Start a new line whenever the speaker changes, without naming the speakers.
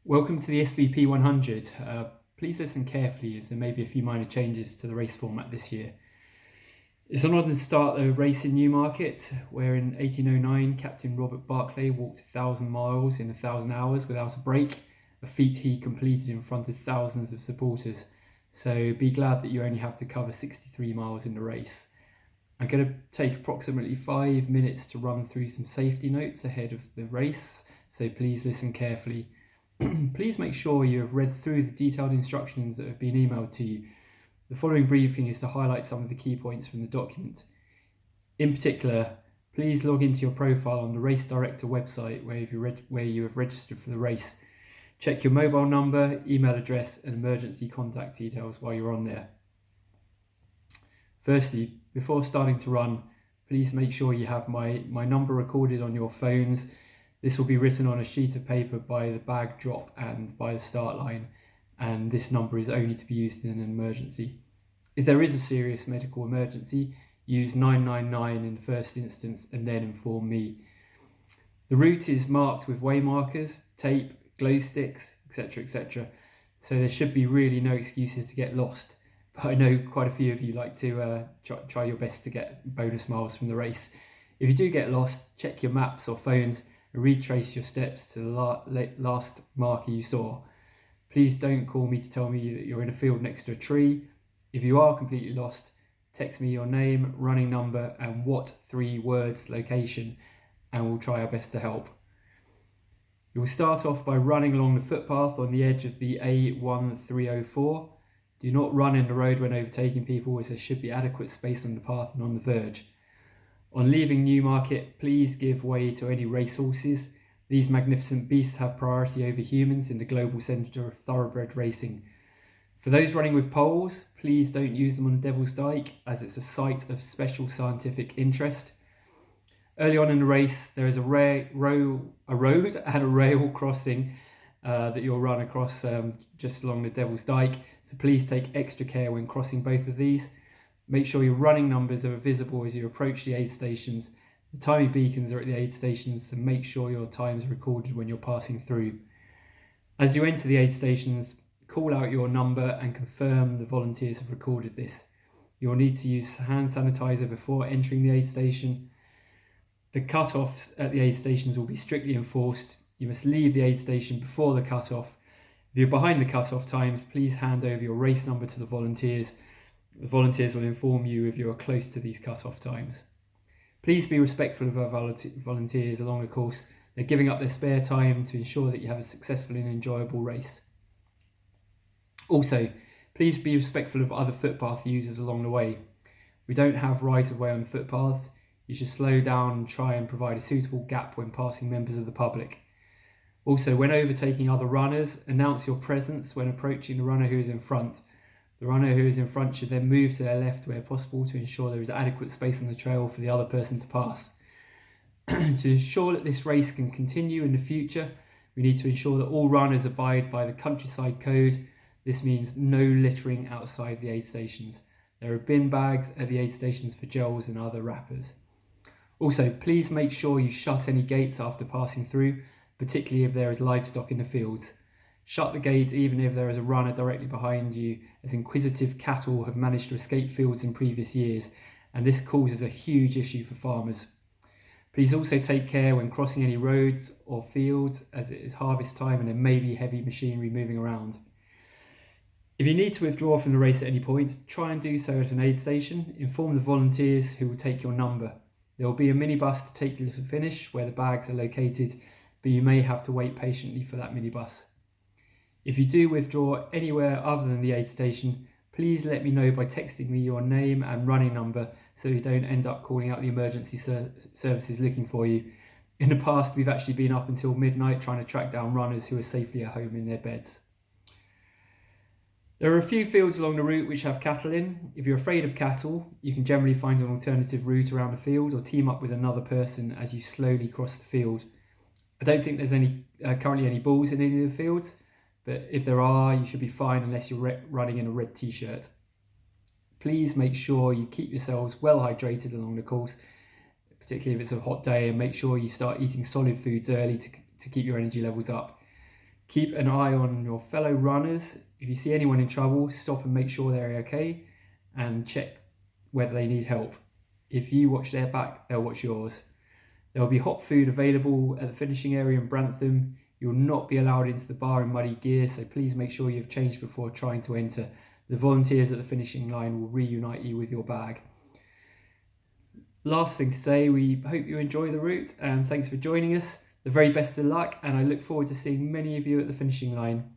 Welcome to the SVP100. Please listen carefully as there may be a few minor changes to the race format this year. It's an honour to start the race in Newmarket, where in 1809 Captain Robert Barclay walked 1,000 miles in 1,000 hours without a break, a feat he completed in front of thousands of supporters. So be glad that you only have to cover 63 miles in the race. I'm going to take approximately 5 minutes to run through some safety notes ahead of the race, so please listen carefully. Please make sure you have read through the detailed instructions that have been emailed to you. The following briefing is to highlight some of the key points from the document. In particular, please log into your profile on the Race Director website where you have registered for the race. Check your mobile number, email address and emergency contact details while you're on there. Firstly, before starting to run, please make sure you have my number recorded on your phones. This will be written on a sheet of paper by the bag drop and by the start line, and this number is only to be used in an emergency. If there is a serious medical emergency, use 999 in the first instance and then inform me. The route is marked with way markers, tape, glow sticks, etc. So there should be really no excuses to get lost. But I know quite a few of you like to try your best to get bonus miles from the race. If you do get lost, check your maps or phones and retrace your steps to the last marker you saw. Please don't call me to tell me that you're in a field next to a tree. If you are completely lost, text me your name, running number and what 3 words location, and we'll try our best to help. You will start off by running along the footpath on the edge of the A1304. Do not run in the road when overtaking people, as there should be adequate space on the path and on the verge. On leaving Newmarket, please give way to any racehorses. These magnificent beasts have priority over humans in the global centre of thoroughbred racing. For those running with poles, please don't use them on the Devil's Dyke, as it's a site of special scientific interest. Early on in the race, there is a road and a rail crossing that you'll run across just along the Devil's Dyke, so please take extra care when crossing both of these. Make sure your running numbers are visible as you approach the aid stations. The timing beacons are at the aid stations, so make sure your time is recorded when you're passing through. As you enter the aid stations, call out your number and confirm the volunteers have recorded this. You'll need to use hand sanitizer before entering the aid station. The cut-offs at the aid stations will be strictly enforced. You must leave the aid station before the cut-off. If you're behind the cut-off times, please hand over your race number to the volunteers. The volunteers will inform you if you are close to these cut-off times. Please be respectful of our volunteers along the course. They're giving up their spare time to ensure that you have a successful and enjoyable race. Also, please be respectful of other footpath users along the way. We don't have right of way on the footpaths. You should slow down and try and provide a suitable gap when passing members of the public. Also, when overtaking other runners, announce your presence when approaching the runner who is in front. The runner who is in front should then move to their left where possible to ensure there is adequate space on the trail for the other person to pass. To ensure that this race can continue in the future, we need to ensure that all runners abide by the countryside code. This means no littering outside the aid stations. There are bin bags at the aid stations for gels and other wrappers. Also, please make sure you shut any gates after passing through, particularly if there is livestock in the fields. Shut the gates even if there is a runner directly behind you, as inquisitive cattle have managed to escape fields in previous years, and this causes a huge issue for farmers. Please also take care when crossing any roads or fields, as it is harvest time and there may be heavy machinery moving around. If you need to withdraw from the race at any point, try and do so at an aid station. Inform the volunteers who will take your number. There will be a minibus to take you to the finish where the bags are located, but you may have to wait patiently for that minibus. If you do withdraw anywhere other than the aid station, please let me know by texting me your name and running number so you don't end up calling out the emergency services looking for you. In the past, we've actually been up until midnight trying to track down runners who are safely at home in their beds. There are a few fields along the route which have cattle in. If you're afraid of cattle, you can generally find an alternative route around the field or team up with another person as you slowly cross the field. I don't think there's currently any bulls in any of the fields, but if there are, you should be fine unless you're running in a red t-shirt. Please make sure you keep yourselves well hydrated along the course, particularly if it's a hot day, and make sure you start eating solid foods early to keep your energy levels up. Keep an eye on your fellow runners. If you see anyone in trouble, stop and make sure they're okay and check whether they need help. If you watch their back, they'll watch yours. There will be hot food available at the finishing area in Brantham. You'll not be allowed into the bar in muddy gear, so please make sure you've changed before trying to enter. The volunteers at the finishing line will reunite you with your bag. Last thing to say, we hope you enjoy the route and thanks for joining us. The very best of luck, and I look forward to seeing many of you at the finishing line.